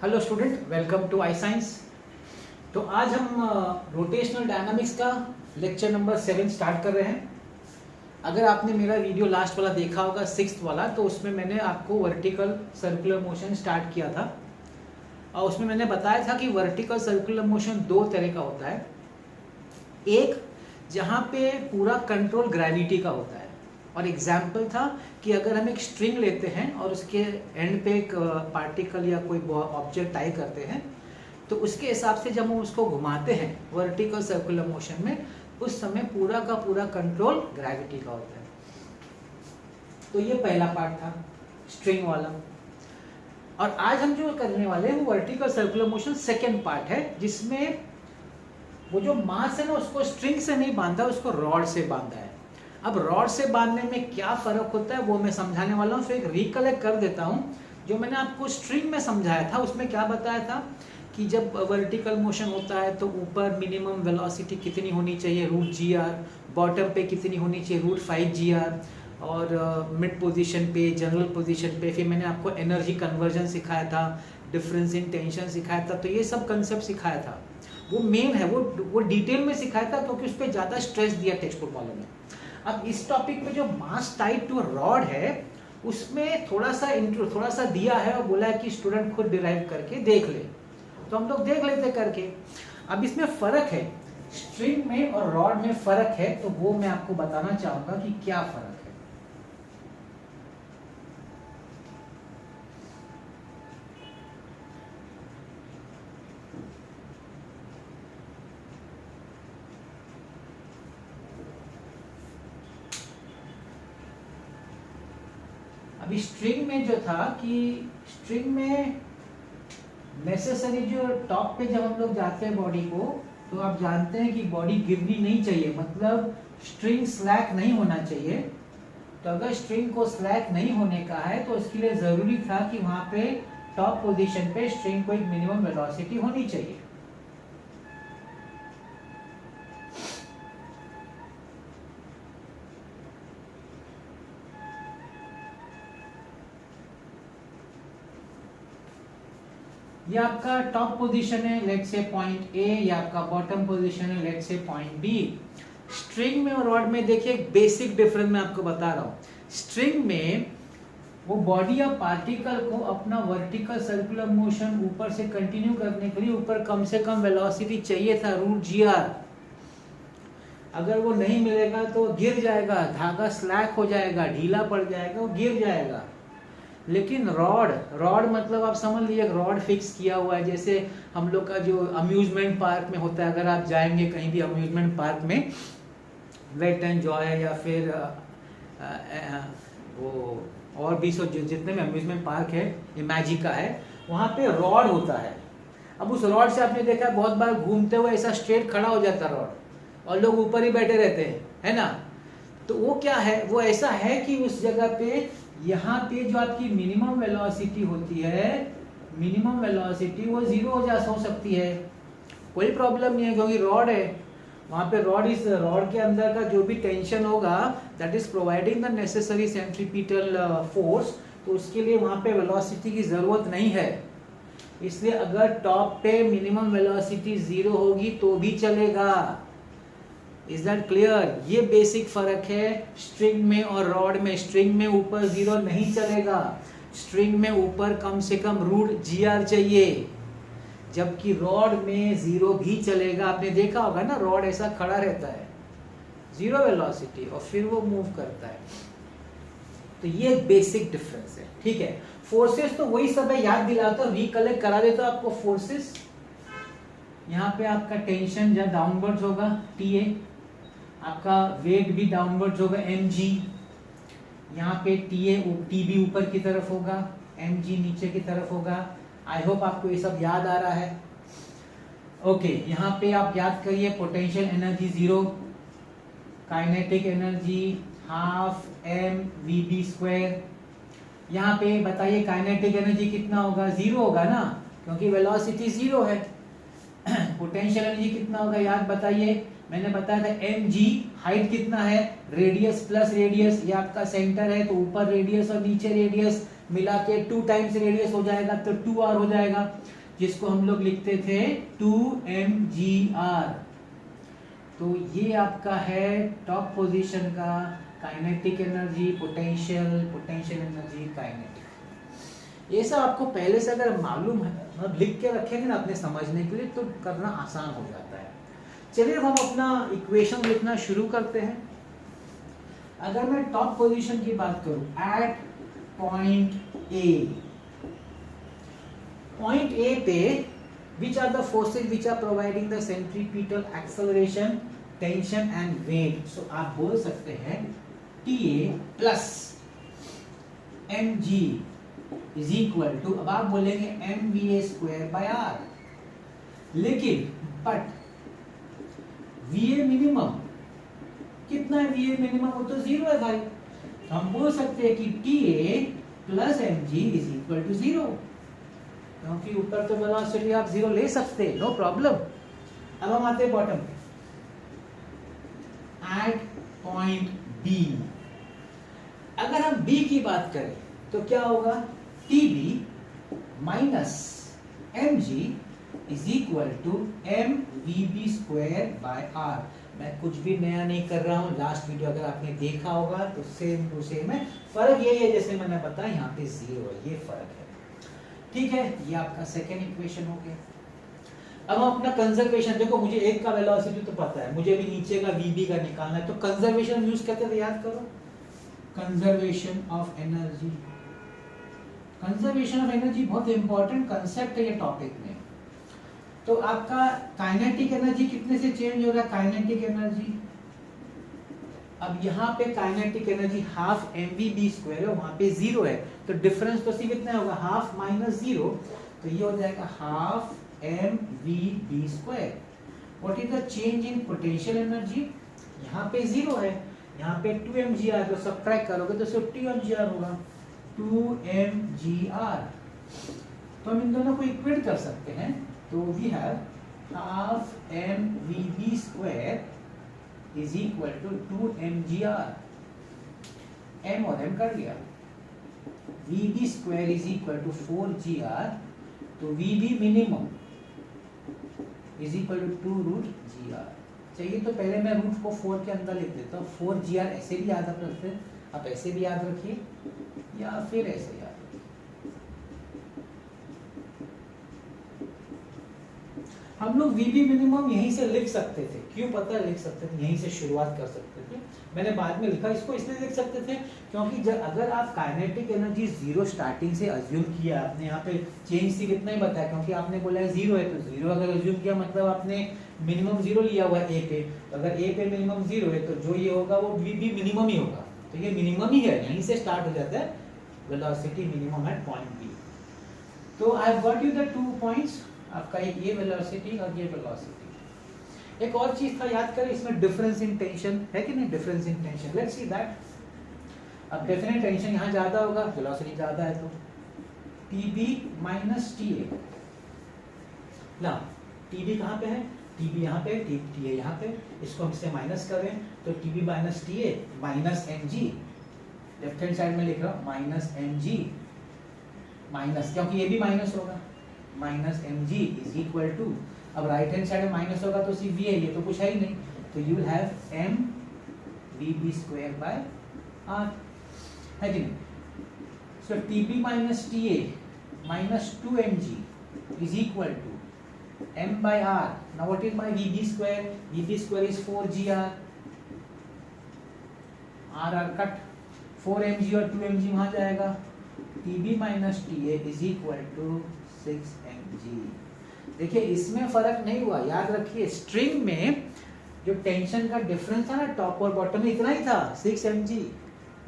Hello student, welcome to I Science. तो आज हम रोटेशनल डायनामिक्स का लेक्चर नंबर 7 स्टार्ट कर रहे हैं। अगर आपने मेरा वीडियो लास्ट वाला देखा होगा, 6th वाला, तो उसमें मैंने आपको वर्टिकल सर्कुलर मोशन स्टार्ट किया था और उसमें मैंने बताया था कि वर्टिकल सर्कुलर मोशन दो तरह का होता है। एक जहाँ पे पूरा कंट्रोल ग्रेविटी का होता है, और एग्जाम्पल था कि अगर हम एक स्ट्रिंग लेते हैं और उसके एंड पे एक पार्टिकल या कोई ऑब्जेक्ट टाई करते हैं, तो उसके हिसाब से जब हम उसको घुमाते हैं वर्टिकल सर्कुलर मोशन में, उस समय पूरा का पूरा कंट्रोल ग्रेविटी का होता है। तो ये पहला पार्ट था स्ट्रिंग वाला। और आज हम जो करने वाले हैं वो vertical circular motion second part है, जिसमें वो जो मास है ना, उसको स्ट्रिंग से नहीं बांधा, उसको रॉड से बांधा है। अब रॉड से बांधने में क्या फर्क होता है वो मैं समझाने वाला हूँ। फिर एक रिकलेक्ट कर देता हूँ जो मैंने आपको स्ट्रिंग में समझाया था। उसमें क्या बताया था कि जब वर्टिकल मोशन होता है तो ऊपर मिनिमम वेलोसिटी कितनी होनी चाहिए, √gr, बॉटम पे कितनी होनी चाहिए, √5gr, और मिड पोजीशन पे, जनरल पोजीशन पे। फिर मैंने आपको एनर्जी कन्वर्जन सिखाया था, डिफरेंस इन टेंशन सिखाया था। तो ये सब कंसेप्ट सिखाया था, वो मेन है, वो डिटेल में सिखाया था क्योंकि उस पर ज़्यादा स्ट्रेस दिया टेक्स्ट बुक वालों ने। अब इस टॉपिक पे जो मास टाइड टू रॉड है उसमें थोड़ा सा दिया है और बोला है कि स्टूडेंट खुद डिराइव करके देख ले। तो हम लोग देख लेते करके। अब इसमें फर्क है, स्ट्रिंग में और रॉड में फर्क है, तो वो मैं आपको बताना चाहूंगा कि क्या फर्क है। अभी स्ट्रिंग में जो था कि स्ट्रिंग में नेसेसरी जो टॉप पे जब हम लोग जाते हैं बॉडी को, तो आप जानते हैं कि बॉडी गिरनी नहीं चाहिए, मतलब स्ट्रिंग स्लैक नहीं होना चाहिए। तो अगर स्ट्रिंग को स्लैक नहीं होने का है तो इसके लिए जरूरी था कि वहां पे टॉप पोजीशन पे स्ट्रिंग को एक मिनिमम वेलोसिटी होनी चाहिए। ये आपका टॉप पोजीशन है, लेट्स से पॉइंट ए, या आपका बॉटम पोजीशन है, let's say point B. String में और रॉड में देखिए एक बेसिक डिफरेंस मैं आपको बता रहा हूँ। स्ट्रिंग में वो बॉडी या पार्टिकल को अपना वर्टिकल सर्कुलर मोशन ऊपर से कंटिन्यू करने के लिए ऊपर कम से कम वेलोसिटी चाहिए था, √gr। अगर वो नहीं मिलेगा तो गिर जाएगा, धागा स्लैक हो जाएगा, ढीला पड़ जाएगा, वो गिर जाएगा। लेकिन रॉड मतलब आप समझ लीजिए रॉड फिक्स किया हुआ है। जैसे हम लोग का जो अम्यूजमेंट पार्क में होता है, अगर आप जाएंगे कहीं भी अम्यूजमेंट पार्क में, वेट एंड जॉय या फिर वो और भी जितने भी अम्यूजमेंट पार्क है, इमेजिका है, वहाँ पे रॉड होता है। अब उस रॉड से आपने देखा बहुत बार घूमते हुए ऐसा स्ट्रेट खड़ा हो जाता है रॉड, और लोग ऊपर ही बैठे रहते हैं, है ना। तो वो क्या है, वो ऐसा है कि उस जगह पे यहाँ पे जो आपकी मिनिमम वेलोसिटी होती है, मिनिमम वेलोसिटी वो 0 हो सकती है, कोई प्रॉब्लम नहीं है, क्योंकि रॉड है वहाँ पे। रॉड के अंदर का जो भी टेंशन होगा, that is providing the necessary centripetal force, तो उसके लिए वहाँ पे वेलोसिटी की जरूरत नहीं है। इसलिए अगर टॉप पे मिनिमम वेलोसिटी 0 होगी तो भी चलेगा। Is that clear? ये बेसिक फर्क है स्ट्रिंग में और रॉड में। स्ट्रिंग में ऊपर 0 नहीं चलेगा, स्ट्रिंग में ऊपर कम से कम √gr चाहिए, जबकि रॉड में 0 भी चलेगा। आपने देखा होगा ना, रॉड ऐसा खड़ा रहता है, 0 वेलोसिटी, और फिर वो मूव करता है। तो ये बेसिक डिफरेंस है, ठीक है। फोर्सेस तो वही सब है, याद दिलाता हूं, रिकलेक्ट करा देता हूं आपको। फोर्सेस यहाँ पे आपका टेंशन जहाँ डाउनवर्ड्स होगा TA, आपका वेट भी डाउनवर्ड्स होगा mg, यहाँ पे TB ऊपर की तरफ होगा, mg नीचे की तरफ होगा। आई होप आपको ये सब याद आ रहा है। ओके, यहाँ पे आप याद करिए, potential energy 0, kinetic energy ½mvb²। यहाँ पे बताइए काइनेटिक एनर्जी कितना होगा, 0 होगा ना, क्योंकि वेलोसिटी 0 है। पोटेंशियल एनर्जी कितना होगा, याद बताइए, मैंने बताया था mg। हाइट कितना है, रेडियस प्लस रेडियस, ये आपका सेंटर है तो ऊपर रेडियस और नीचे रेडियस, मिला के 2 टाइम्स रेडियस हो जाएगा तो 2r हो जाएगा, जिसको हम लोग लिखते थे 2mgr। तो ये आपका है टॉप पोजीशन का kinetic energy, potential energy, kinetic. ये सब आपको पहले से अगर मालूम है, मतलब लिख के रखेंगे ना अपने समझने के लिए, तो करना आसान हो जाता है। चलिए अब हम अपना इक्वेशन लिखना शुरू करते हैं। अगर मैं टॉप पोजीशन की बात करूं, एट पॉइंट ए पे which are the forces which are providing the centripetal acceleration, tension and weight? So आप बोल सकते हैं TA plus mg is equal to, अब आप बोलेंगे mva square by r, लेकिन बट va मिनिमम कितना है? va मिनिमम वो तो 0 है भाई, तो हम बोल सकते हैं कि TA plus mg is equal to 0, क्योंकि ऊपर तो वेलोसिटी आप 0 ले सकते हैं, नो प्रॉब्लम। अब हम आते हैं बॉटम पे, एट पॉइंट बी। अगर हम बी की बात करें तो क्या होगा? TB minus mg is equal to mvb square by r। मैं कुछ भी नया नहीं कर रहा हूं, लास्ट वीडियो अगर आपने देखा होगा तो सेम टू सेम है, फर्क यही है जैसे मैंने बताया यहाँ पे 0 है, ये फर्क है। ठीक है, ये आपका सेकेंड इक्वेशन हो गया। अब हम अपना कंजर्वेशन, देखो मुझे एक का वेलोसिटी तो पता है, मुझे भी नीचे का vb का निकालना है, तो कंजर्वेशन यूज करते थे, याद करो, conservation of energy. Conservation of energy बहुत इंपॉर्टेंट कंसेप्ट है ये टॉपिक में। तो आपका काइनेटिक एनर्जी कितने से चेंज हो रहा है? काइनेटिक एनर्जी, अब यहाँ पे kinetic energy half mvb square है, वहां पे 0 है, तो डिफरेंस तो सिर्फ कितना होगा? हाफ माइनस 0, तो ये हो जाएगा half mvb square. What is the change in potential energy? यहाँ पे 0 है, यहाँ पे 2mgr, तो सब्ट्रैक्ट करोगे तो सिर्फ 2mgr होगा, 2mgr। तो हम इन दोनों को इक्वेट कर सकते हैं, तो we have half mvb square is equal to 2mgr, m और m कर लिया, vb square is equal to 4gr, तो vb minimum is equal to 2 root gr। चाहिए तो पहले मैं रूट को 4 के अंदर लिख देता हूँ, 4gr ऐसे भी याद रखते हैं, आप ऐसे भी याद रखिए या फिर ऐसे याद रखिए। हम लोग VB मिनिमम यहीं से लिख सकते थे, क्यों पता है लिख सकते थे, यहीं से शुरुआत कर सकते थे। मैंने बाद में लिखा इसको इसलिए लिख सकते थे क्योंकि जब अगर आप काइनेटिक एनर्जी 0 स्टार्टिंग से अज्यूम किया, आपने यहाँ पे चेंज से कितना ही बताया, क्योंकि आपने बोला है 0 है, तो 0 अगर अज्यूम किया मतलब आपने मिनिमम 0 लिया हुआ है A पे, तो अगर A पे मिनिमम 0 है तो जो ये होगा वो VB मिनिमम ही होगा, तो ये मिनिमम ही है, यहीं से स्टार्ट हो जाता है velocity minimum at point B। तो I have got you the 2 points, आपका एक ये वेलोसिटी और ये वेलोसिटी। एक और चीज था याद करें, इसमें डिफरेंस इन टेंशन है कि नहीं? Difference in tension, let's see that. अब डेफिनेट टेंशन यहाँ ज्यादा होगा, वेलोसिटी ज्यादा है, तो TB माइनस TA। ना TB कहाँ पे है? TB यहाँ पे, TA यहाँ पे, इसको हम इससे माइनस करें तो TB minus TA minus mg, left hand side में लिख रहा हूँ माइनस mg, माइनस क्योंकि ये भी माइनस होगा, minus mg is equal to, अब राइट हैंड साइड में माइनस होगा तो सिर्फ v है, ये तो कुछ है ही नहीं, तो you will have mvb square by r, है कि नहीं? So TB minus TA minus 2mg is equal to m by r। now what is my vb square? vb square is 4gr, r cut, 4mg और 2mg वहां जाएगा, TB minus TA is equal to 6mg। देखिए इसमें फर्क नहीं हुआ, याद रखिए स्ट्रिंग में जो टेंशन का डिफरेंस था ना टॉप और बॉटम में इतना ही था 6mg,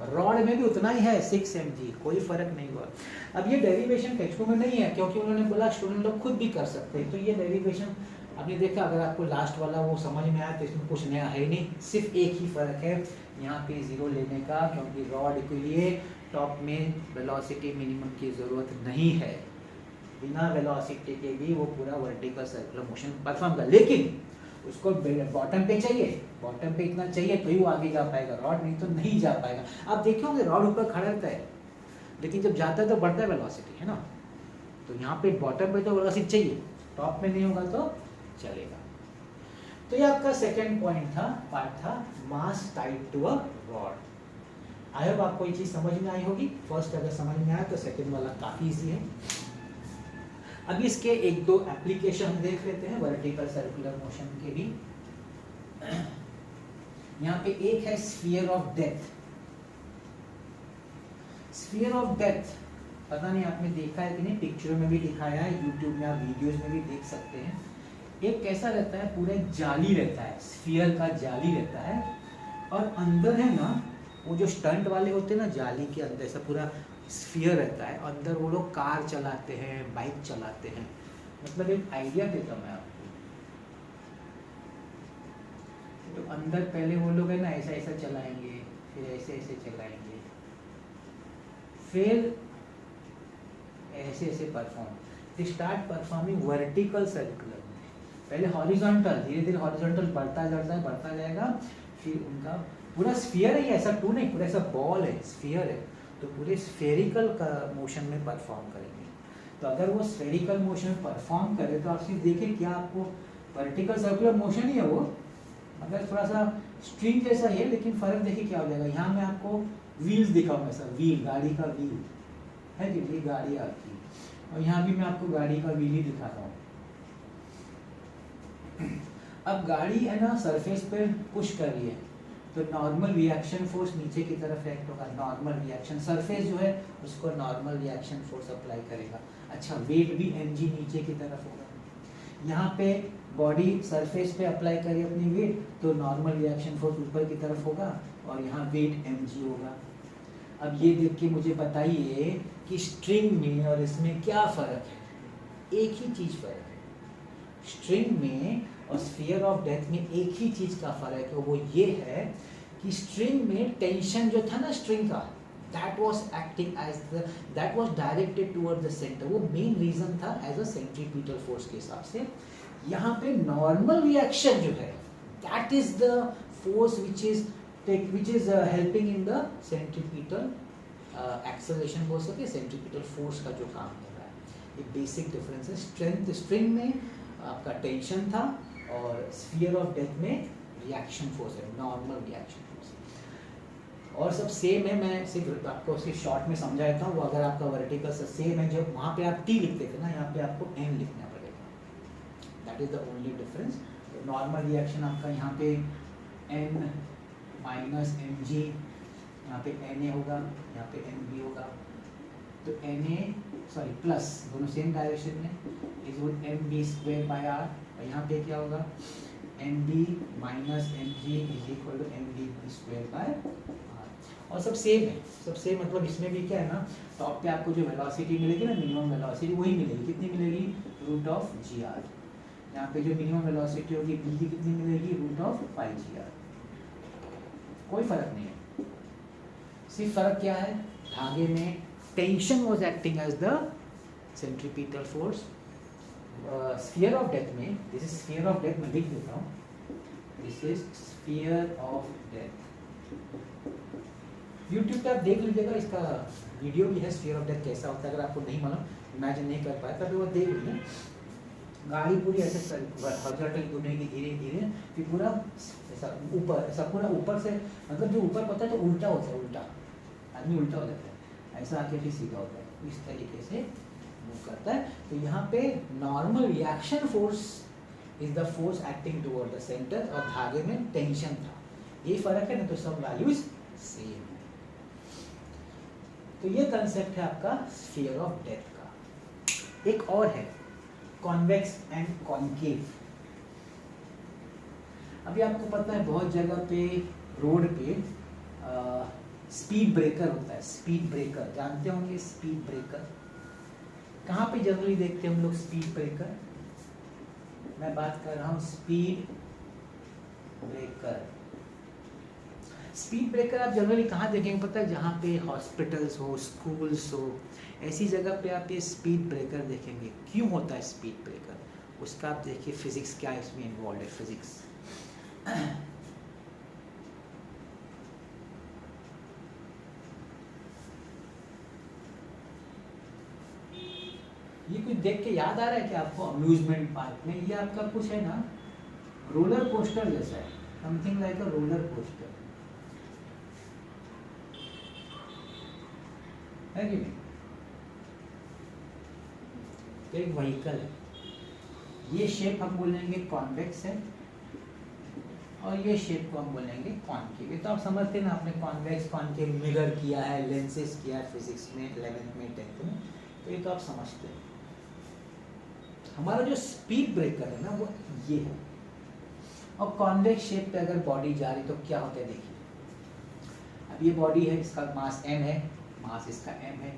रॉड में भी उतना ही है 6mg, कोई फर्क नहीं हुआ। अब ये डेरिवेशन टेक्स्ट बुक में नहीं है क्योंकि उन्होंने बोला स्टूडेंट लोग खुद भी कर सकते हैं, तो ये डेरिवेशन आपने देखा, अगर आपको लास्ट वाला वो समझ में आया तो इसमें कुछ नया है नहीं, सिर्फ एक ही फर्क है यहाँ पे 0 लेने का, क्योंकि रॉड के लिए टॉप में वेलोसिटी मिनिमम की जरूरत नहीं है, बिना वेलोसिटी के भी वो पूरा वर्टिकल सर्कुलर मोशन परफॉर्म कर, लेकिन उसको बॉटम पे चाहिए, बॉटम पे इतना चाहिए तो ही वो आगे जा पाएगा, रॉड नहीं तो नहीं जा पाएगा। आप देखोगे रॉड ऊपर खड़ा रहता है लेकिन जब जाता है तो बढ़ता है वेलोसिटी, है ना। तो यहाँ पे बॉटम पे तो वेलोसिटी चाहिए, टॉप में नहीं होगा तो चलेगा। तो ये आपका सेकंड पॉइंट था, पार्ट था mass tied to a rod. I hope आपको ये चीज समझ में आई होगी। फर्स्ट अगर समझ में आया तो सेकंड वाला काफी इजी है। अभी इसके एक दो एप्लीकेशन देख लेते हैं वर्टिकल सर्कुलर मोशन के भी। यहाँ पे एक है sphere of death. Sphere of death पता नहीं आपने देखा है कि नहीं, पिक्चर में भी दिखाया है, यूट्यूब में आप वीडियोस में भी देख सकते हैं। एक कैसा रहता है, पूरा जाली रहता है, स्फीयर का जाली रहता है, और अंदर है ना वो जो स्टंट वाले होते हैं ना, जाली के अंदर ऐसा पूरा स्फीयर रहता है, अंदर वो लोग कार चलाते हैं, बाइक चलाते हैं। मतलब एक आइडिया देता मैं आपको। तो अंदर पहले वो लोग है ना ऐसा ऐसा चलाएंगे, फिर ऐसे ऐसे चलाएंगे, फिर ऐसे ऐसे perform, start performing vertical circular. पहले हॉरिजॉन्टल, धीरे धीरे हॉरिजॉन्टल बढ़ता जाएगा, फिर उनका पूरा स्फीयर है, ऐसा टू नहीं, पूरा ऐसा बॉल है, स्फीयर है, तो पूरे स्फेरिकल का मोशन में परफॉर्म करेंगे। तो अगर वो स्फेरिकल मोशन में परफॉर्म करे तो आप सिर्फ देखिए क्या आपको वर्टिकल सर्कुलर मोशन ही है वो, अगर थोड़ा सा स्ट्रिंग जैसा ही है, लेकिन फर्क देखिए क्या हो जाएगा। यहाँ मैं आपको व्हील्स दिखाऊंगा, ऐसा व्हील, गाड़ी का व्हील है कि ये गाड़ी आपकी, और यहाँ भी मैं आपको गाड़ी का व्हील ही दिखा रहा हूँ। अब गाड़ी है ना सरफेस पे पुश कर रही है, तो नॉर्मल रिएक्शन फोर्स नीचे की तरफ एक्ट होगा, नॉर्मल रिएक्शन, सरफेस जो है उसको नॉर्मल रिएक्शन फोर्स अप्लाई करेगा। अच्छा, वेट भी mg नीचे की तरफ होगा। यहाँ पे बॉडी सरफेस पे अप्लाई करे अपनी वेट, तो नॉर्मल रिएक्शन फोर्स ऊपर की तरफ होगा, और यहाँ वेट mg होगा। अब ये देख के मुझे बताइए कि स्ट्रिंग में और इसमें क्या फर्क है। एक ही चीज फर्क है, स्ट्रिंग में और स्फीयर ऑफ डेथ में एक ही चीज का फर्क है, वो ये है कि स्ट्रिंग में टेंशन जो था ना स्ट्रिंग का, that was acting as the, that was directed toward the center, वो मेन रीजन था एज अ सेंट्रीपिटल फोर्स के हिसाब से। यहाँ पे नॉर्मल रिएक्शन जो है that is the force which is helping in the centripetal acceleration बोल सके, सेंट्रीपिटल फोर्स का जो काम कर रहा है। ये बेसिक डिफरेंस है। स्ट्रेंथ, स्ट्रिंग में आपका टेंशन था, और स्फीयर ऑफ डेथ में रिएक्शन फोर्स है, नॉर्मल रिएक्शन फोर्स। और सब सेम है, मैं सिर्फ आपको सिर्फ शॉर्ट में समझा देता हूँ। वो अगर आपका वर्टिकल से सेम है, जब वहाँ पे आप टी लिखते थे ना, यहाँ पे आपको एन लिखना पड़ेगा, that is the only difference. Normal reaction आपका यहाँ पे एन माइनस एम जी, यहाँ पे एन ए होगा, यहाँ पे एन बी होगा, तो एन ए सॉरी प्लस दोनों सेम डायरेक्शन में is would m b square by r, और यहाँ पे क्या होगा m b minus m g is equal to m b square by r. और सब सेम है, सब सेम, मतलब इसमें भी क्या है ना, टॉप पे आपको जो वेलोसिटी मिलेगी ना, मिनिमम वेलोसिटी वही मिलेगी। कितनी मिलेगी, रूट ऑफ जी आर। यहाँ पे जो मिनिमम वेलोसिटी होगी बी की कितनी मिलेगी, root of pi g r. कोई फर्क नहीं है, सिर्फ फर्क क्या है, धागे में tension was acting as the centripetal force. Sphere of death में, this is sphere of death, मैं लिख देता हूँ, this is sphere of death. YouTube पे आप देख लीजिएगा, इसका वीडियो भी है, स्फीयर ऑफ डेथ कैसा होता है। अगर आपको नहीं मालूम, इमेजिन नहीं कर पाया तभी वो देख लीजिए। गाड़ी पूरी ऐसे हॉरिजॉन्टल घूमेगी धीरे धीरे, फिर पूरा ऐसा ऊपर, ऐसा पूरा ऊपर से, मतलब जो ऊपर पता है तो उल्टा होता है, उल्टा आदमी उल्टा हो जाता है, ऐसा आके फिर सीधा होता है, इस तरीके से मूव करता है। तो यहाँ पे normal reaction force is the force acting toward the centre, और धागे में टेंशन था, ये फर्क है ना, तो सब वैल्यूज सेम है। तो ये कंसेप्ट है आपका स्फीयर ऑफ डेथ का। एक और है कॉन्वेक्स एंड कॉन्केव। अभी आपको पता है बहुत जगह पे रोड पे स्पीड ब्रेकर होता है, स्पीड ब्रेकर जानते होंगे। स्पीड ब्रेकर कहाँ पे जनरली देखते हैं हम लोग स्पीड ब्रेकर, मैं बात कर रहा हूँ स्पीड ब्रेकर। स्पीड ब्रेकर आप जनरली कहाँ देखेंगे पता है, जहाँ पे हॉस्पिटल्स हो, स्कूल्स हो, ऐसी जगह पे आप ये स्पीड ब्रेकर देखेंगे। क्यों होता है स्पीड ब्रेकर, उसका आप देखिए फिजिक्स क्या इसमें इन्वॉल्व है, फिजिक्स। देख के याद आ रहा है कि आपको अम्यूजमेंट पार्क में ये आपका कुछ है ना, रोलर कोस्टर जैसा है, something like a roller coaster, है कि नहीं? तो एक व्हीकल है, ये शेप हम बोलेंगे कॉन्वेक्स है और ये शेप को हम बोलेंगे कॉनकेव। तो आप समझते हैं ना, आपने कॉन्वेक्स कॉनकेव मिरर किया है, लेंसेज किया है फिजिक्स में 11th में 10th में, तो ये तो आप समझते हैं। हमारा जो स्पीड ब्रेकर है ना वो ये है, और कॉन्वेक्स शेप पे अगर बॉडी जा रही तो क्या होता है देखिए, अब ये बॉडी है, इसका मास m है, मास इसका m है,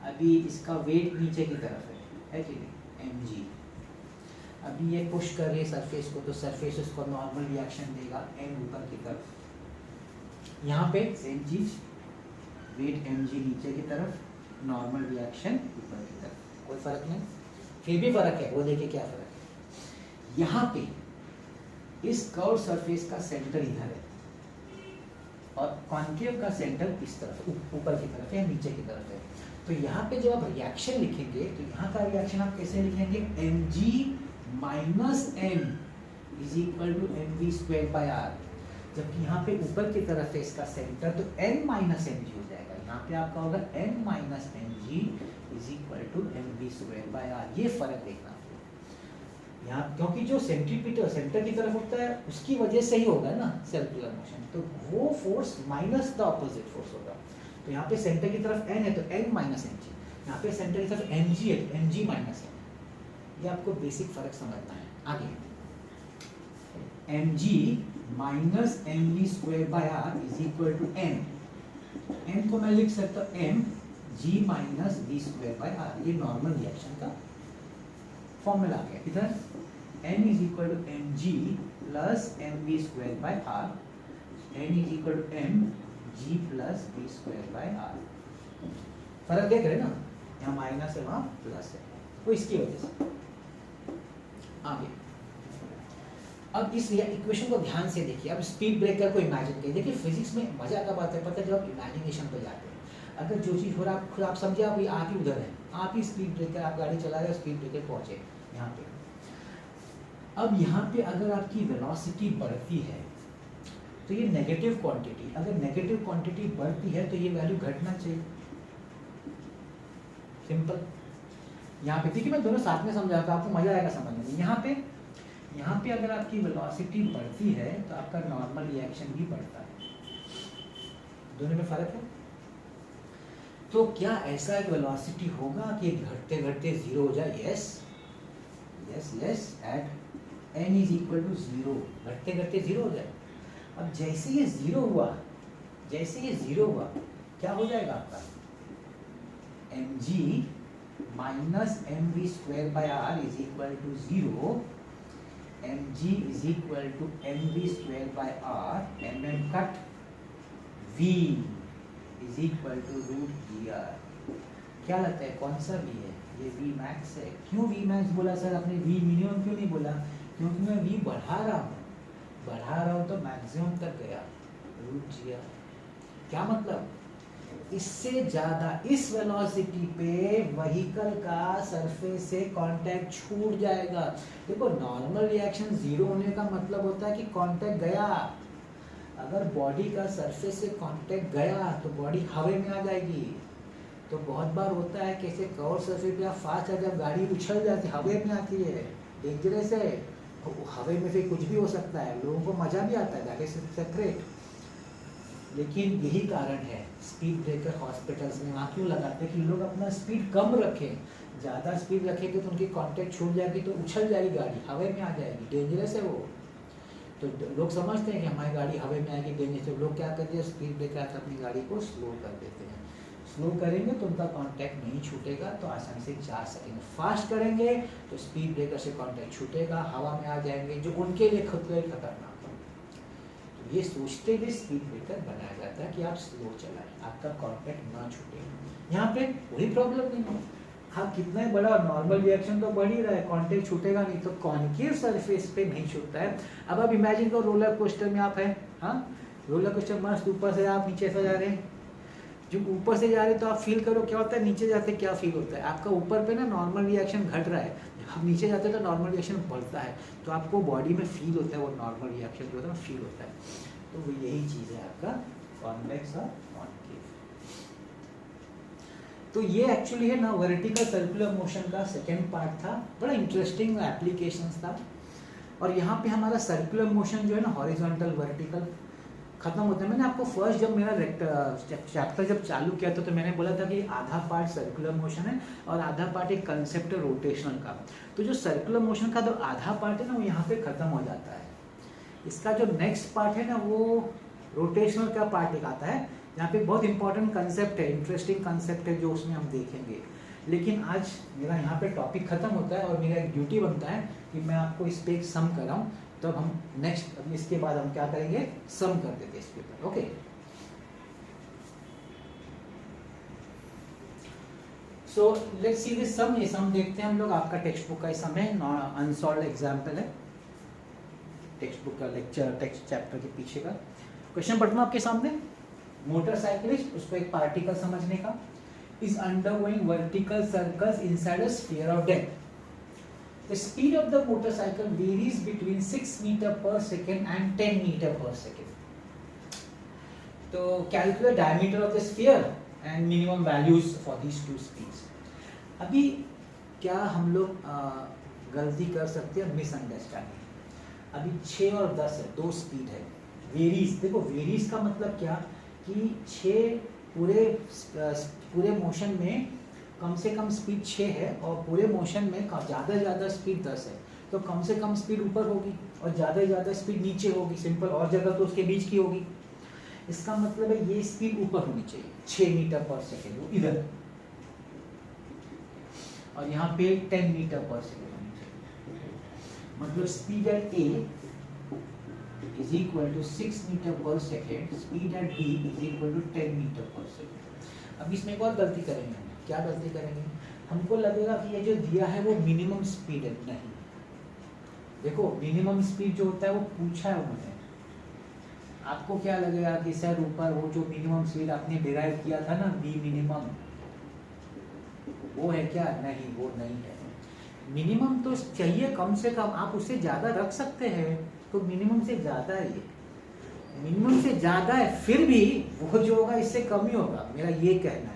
अभी इसका वेट नीचे की तरफ है कि नहीं, mg। अभी ये पुश कर रही है सरफेस को, तो सरफेस उसको नॉर्मल रिएक्शन देगा m ऊपर की तरफ। यहाँ पे सेम चीज, वेट mg नीचे की तरफ, नॉर्मल रिएक्शन ऊपर की तरफ, कोई फर्क नहीं, फिर भी फर्क है, वो देखिए क्या फर्क है। यहाँ पे इस कर्व सरफेस का सेंटर इधर है और कॉन्केव का सेंटर इस तरफ ऊपर की तरफ है, नीचे की तरफ है। तो यहाँ पे जब आप रिएक्शन लिखेंगे तो यहाँ का रिएक्शन आप कैसे लिखेंगे, mg minus m is equal to mv square by r, जबकि यहाँ पे ऊपर की तरफ है इसका सेंटर, तो n माइनस mg हो जाएगा। यहाँ पे आपका होगा n minus mg is equal to mv square by r। ये फर्क देखना यहाँ, क्योंकि जो सेंट्रीपिटल सेंटर की तरफ होता है उसकी वजह से ही होगा ना सर्कुलर मोशन, तो वो force minus the opposite force होगा। तो यहाँ पे सेंटर की तरफ n है तो n माइनस mg, यहाँ पे सेंटर की तरफ mg है तो mg माइनस m। ये आपको बेसिक फर्क समझना है। आगे mg minus mv square by r is equal to m को मैं लिख सकता हूँ m g minus v square by r। ये नॉर्मल रिएक्शन का फॉर्मूला आ गया। इधर n is equal to mg plus mv square by r, n is equal to m g plus v square by r। फर्क देख रहे हैं ना, यहाँ माइनस है वहाँ प्लस है, वो इसकी वजह से। आगे अब इस इक्वेशन को ध्यान से देखिए। अब स्पीड ब्रेकर को इमेजिन करिए। देखिए फिजिक्स में मजा का बात है, पता है जब आप इमेजिनेशन पे जाते हैं, अगर जो चीज़ हो रहा है आप समझे, आप ही उधर है, आप ही स्पीड ब्रेकर, आप गाड़ी चला रहे हो, स्पीड ब्रेकर पहुंचे यहाँ पे। अब यहाँ पे अगर आपकी वेलोसिटी बढ़ती है तो ये नेगेटिव क्वांटिटी, अगर नेगेटिव क्वांटिटी बढ़ती है तो ये वैल्यू घटना चाहिए, सिंपल। यहाँ पे देखिए मैं दोनों साथ में समझाता हूँ, आपको मजा आएगा समझने में। यहाँ पे अगर आपकी वेलोसिटी बढ़ती है तो आपका नॉर्मल रिएक्शन भी बढ़ता है, दोनों में फर्क है। तो क्या ऐसा एक वेलोसिटी होगा कि घटते घटते जीरो हो जाए? Yes yes yes, at n is equal to zero, घटते घटते जीरो हो जाए। अब जैसे ये जीरो हुआ, क्या हो जाएगा आपका, mg minus mv square by r is equal to zero, mg is equal to mv square by r, mm cut, v is equal to root gr। क्या लगता है कौन सा v है? ये v मैक्स है। क्यों v मैक्स बोला सर आपने, v मिनिमम क्यों नहीं बोला? क्योंकि मैं v बढ़ा रहा हूँ तो मैक्सिमम तक गया, रूट gr। क्या मतलब, इससे ज़्यादा इस वेलोसिटी पे व्हीकल का सरफेस से कांटेक्ट छूट जाएगा। देखो नॉर्मल रिएक्शन जीरो होने का मतलब होता है कि कांटेक्ट गया। अगर बॉडी का सरफेस से कांटेक्ट गया तो बॉडी हवा में आ जाएगी। तो बहुत बार होता है कैसे कर्व सरफेस पे आप फास्ट है, जब गाड़ी उछल जाती है हवा में आती है, डेंजरस है, हवा में से कुछ भी हो सकता है, लोगों को मजा भी आता है, दैट इज सेक्रेट। लेकिन यही कारण है स्पीड ब्रेकर हॉस्पिटल्स में वहाँ क्यों लगाते हैं कि लोग अपना स्पीड कम रखें। ज़्यादा स्पीड रखेंगे तो उनकी कांटेक्ट छूट जाएगी तो उछल जाएगी गाड़ी, हवा में आ जाएगी, डेंजरस है वो। तो लोग समझते हैं कि हमारी गाड़ी हवा में आएगी, डेंजरस है। लोग क्या करते हैं, स्पीड ब्रेकर आकर अपनी गाड़ी को स्लो कर देते हैं। स्लो करेंगे तो उनका कांटेक्ट नहीं छूटेगा, तो आसानी से जा सकेंगे। फास्ट करेंगे तो स्पीड ब्रेकर से कांटेक्ट छूटेगा, हवा में आ जाएंगे, जो उनके लिए खतरनाक है। तो ये सोचते हुए स्पीड ब्रेकर बनाया जाता है कि आप स्लो चलाएं, आपका कांटेक्ट ना छूटे। यहाँ पे कोई प्रॉब्लम नहीं है, हाँ कितना ही बड़ा नॉर्मल रिएक्शन तो बढ़ ही रहा है, कांटेक्ट छूटेगा नहीं, तो कॉन्केव सरफेस पे नहीं छूटता है। अब आप इमेजिन करो रोलर कोस्टर में आप हैं, हाँ रोलर कोस्टर मस्त ऊपर से आप नीचे से जा रहे हैं, जो ऊपर से जा रहे तो आप फील करो क्या होता है, नीचे जाते क्या फील होता है। आपका ऊपर पे ना नॉर्मल रिएक्शन घट रहा है, आप नीचे जाते तो नॉर्मल रिएक्शन बढ़ता है, तो आपको बॉडी में फील होता है वो नॉर्मल रिएक्शन जो होता है ना फील होता है। तो वो यही चीज़ है आपका कॉन्वेक्स और कॉन्केव। तो ये एक्चुअली है ना वर्टिकल सर्कुलर मोशन का सेकेंड पार्ट था, बड़ा इंटरेस्टिंग एप्लीकेशंस था। और यहाँ पे हमारा सर्कुलर मोशन जो है ना हॉरिजॉन्टल वर्टिकल खत्म होता है। मैंने आपको फर्स्ट जब मेरा चैप्टर जब चालू किया था तो मैंने बोला था कि आधा पार्ट सर्कुलर मोशन है और आधा पार्ट एक कंसेप्ट है रोटेशनल का। तो जो सर्कुलर मोशन का जो आधा पार्ट है ना वो यहाँ पे खत्म हो जाता है। इसका जो नेक्स्ट पार्ट है ना वो रोटेशनल का पार्ट एक आता है। यहाँ पे बहुत इंपॉर्टेंट कंसेप्ट है, इंटरेस्टिंग कंसेप्ट है जो उसमें हम देखेंगे। लेकिन आज मेरा यहाँ पे टॉपिक खत्म होता है और मेरा एक ड्यूटी बनता है कि मैं आपको इस पे एक सम कराऊँ, तब हम नेक्स्ट इसके बाद हम क्या करेंगे, सम कर देंगे इस पेपर। Okay, so let's see this sum. ये सम देखते हैं हम लोग, आपका टेक्स्ट बुक का सम है, अनसॉल्व्ड एग्जांपल है, टेक्स्ट बुक का लेक्चर टेक्स्ट चैप्टर के पीछे का क्वेश्चन पढ़ना आपके सामने। मोटरसाइकिलिस्ट, उसको एक पार्टिकल समझने का, is undergoing vertical circles inside a sphere of depth. The speed of the motorcycle varies between 6 meter per second and 10 meter per second. So calculate diameter of the sphere and minimum values for these two speeds. अभी क्या हम लोग गलती कर सकते हैं, misunderstanding. अभी 6 और 10 है, दो स्पीड है। वेरीज, देखो वेरीज का मतलब क्या कि 6 पूरे मोशन में कम से कम स्पीड 6 है और पूरे मोशन में ज़्यादा से ज़्यादा स्पीड 10 है, तो कम से कम स्पीड ऊपर होगी और ज़्यादा से ज़्यादा स्पीड नीचे होगी। सिंपल, और जगह तो उसके बीच की होगी। इसका मतलब है ये स्पीड ऊपर होनी चाहिए 6 मीटर पर सेकेंड, वो इधर, और यहाँ पे 10 मीटर पर सेकेंड होनी चाहिए। मतलब speed at A is equal to 6 metre per second, speed at B is equal to 10 metre per second. अब इसमें एक और गलती करेंगे। क्या गलती करेंगे, हमको लगेगा कि ये जो दिया है वो मिनिमम स्पीड है। नहीं, देखो मिनिमम स्पीड जो होता है वो पूछा है उन्होंने। आपको क्या लगेगा कि सर ऊपर वो जो मिनिमम स्पीड आपने डिराइव किया था ना बी मिनिमम, वो है क्या? नहीं, वो नहीं है। मिनिमम तो चाहिए कम से कम, आप उससे ज़्यादा रख सकते हैं, तो मिनिमम से ज़्यादा है ये, मिनिमम से ज़्यादा है, फिर भी वो जो होगा इससे कम ही होगा, मेरा ये कहना है।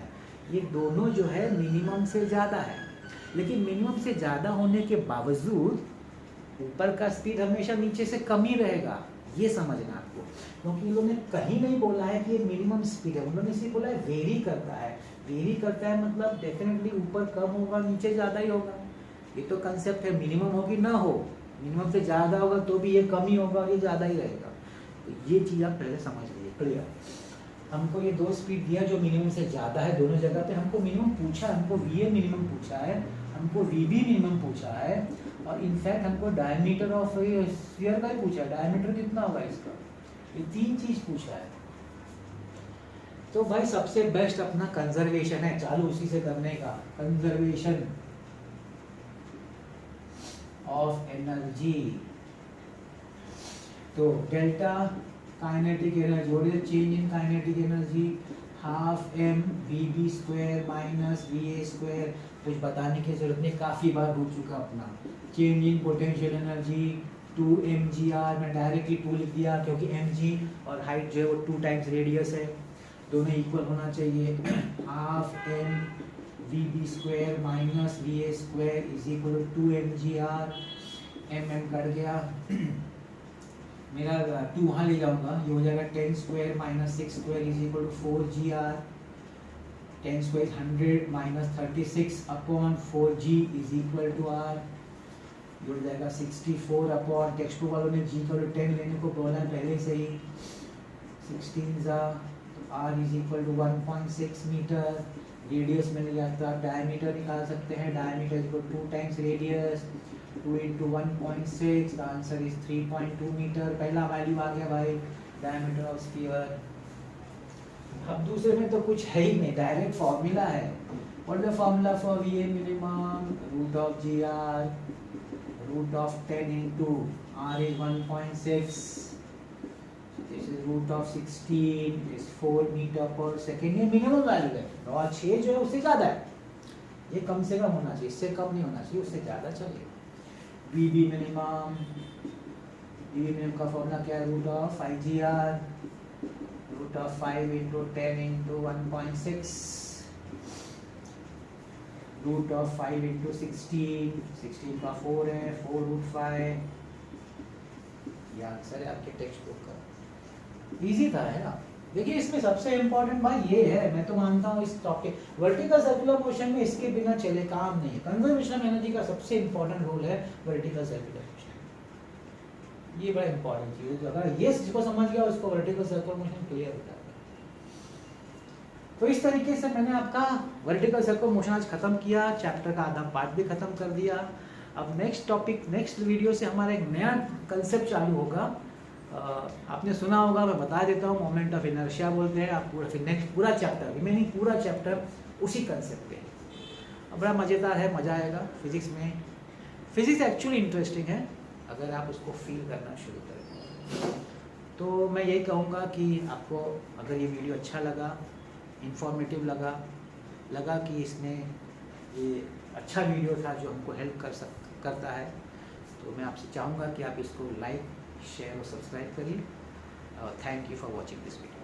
ये दोनों जो है मिनिमम से ज़्यादा है, लेकिन मिनिमम से ज़्यादा होने के बावजूद ऊपर का स्पीड हमेशा नीचे से कम ही रहेगा, ये समझना आपको। क्योंकि उन्होंने कहीं नहीं बोला है कि ये मिनिमम स्पीड है, उन्होंने सिर्फ बोला है वेरी करता है। वेरी करता है मतलब डेफिनेटली ऊपर कम होगा, नीचे ज़्यादा ही होगा। ये तो कंसेप्ट है, मिनिमम हो कि ना हो, मिनिमम से ज़्यादा होगा तो भी ये कम ही होगा और ये ज़्यादा ही रहेगा। तो ये चीज़ आप पहले समझ लीजिए, क्लियर। हमको ये दो स्पीड दिया जो मिनिमम से ज़्यादा है दोनों जगह पे। हमको मिनिमम पूछा, हमको वी मिनिमम पूछा है, हमको वी बी मिनिमम पूछा है, और इनफैक्ट हमको डायमीटर ऑफ स्फीयर का ही पूछा है, डायमीटर कितना होगा इसका। ये तीन चीज़ पूछा है। तो भाई सबसे बेस्ट अपना कंजर्वेशन है, चालू उसी से करने का, कंजर्वेशन ऑफ एनर्जी। तो delta kinetic energy, what is change in kinetic energy, half m v B square minus v A square. कुछ बताने की जरूरत नहीं, काफ़ी बार हो चुका अपना। Change in potential energy 2 mgr, मैं डायरेक्टली 2 लिख दिया क्योंकि mg और हाइट जो है वो 2 टाइम्स रेडियस है, दोनों इक्वल होना चाहिए। Half m v B square minus v A square is equal to 2 mgr। M cut गया, मेरा 2 वहाँ ले जाऊंगा, ये हो जाएगा 10 square minus 6 square is equal to 4gr। 10 square 100 माइनस 36 upon 4g is equal to r, जुड़ जाएगा 64 अपॉन, टेक्स्ट बुक वालों ने g का 10 लेने को बोला है पहले से ही, 16 जा तो r is equal to 1.6 metre. Radius में लिया था, डायमीटर निकाल सकते हैं, diameter is equal 2 times radius, 2 into 1.6, the answer is 3.2 metre. पहला वैल्यू आ गया भाई, डायमीटर ऑफ स्फीयर। अब दूसरे में तो कुछ है ही नहीं, डायरेक्ट फॉर्मूला है। What the formula for v minimum, root of g r, root of 10 into r is 1.6, this is root of 16 is 4 metre per second. ये मिनिमम वैल्यू है, और 6 जो है उससे ज़्यादा है, ये कम से कम होना चाहिए, इससे कम नहीं होना चाहिए, उससे ज़्यादा चलेगा। बी मिनिमम, का फॉर्मूला क्या है, root of 5GR, root of 5 into 10 into 1.6, root of 5 into 16 का 4 है, 4 रूट 5। ये आंसर है आपके टेक्स्ट बुक का। इजी था, है ना। देखिए इसमें सबसे इम्पोर्टेंट भाई ये है, मैं तो मानता हूँ इस टॉपिक वर्टिकल सर्कुलर मोशन में इसके बिना चले काम नहीं है। कंजर्वेशन ऑफ एनर्जी का सबसे इम्पोर्टेंट रोल है वर्टिकल सर्कुलर मोशन। ये बड़ा इंपॉर्टेंट चीज है, अगर ये जिसको समझ गया उसको वर्टिकल सर्कुलर मोशन क्लियर हो जाएगा। तो इस तरीके से मैंने आपका वर्टिकल सर्कुलर मोशन आज खत्म किया, चैप्टर का आधा पार्ट भी खत्म कर दिया। अब नेक्स्ट टॉपिक, नेक्स्ट वीडियो से हमारा एक नया कंसेप्ट चालू होगा। आपने सुना होगा, मैं बता देता हूँ, मोमेंट ऑफ इनर्शिया बोलते हैं। आप पूरा फिर नेक्स्ट पूरा चैप्टर, रिमेनिंग पूरा चैप्टर उसी कंसेप्ट पे है। बड़ा मज़ेदार है, मज़ा आएगा फिजिक्स में। फिजिक्स एक्चुअली इंटरेस्टिंग है अगर आप उसको फील करना शुरू करें। तो मैं यही कहूँगा कि आपको अगर ये वीडियो अच्छा लगा, इंफॉर्मेटिव लगा कि इसमें ये अच्छा वीडियो था जो हमको हेल्प करता है, तो मैं आपसे चाहूँगा कि आप इसको लाइक, शेयर और सब्सक्राइब करिए। Thank you for watching this video.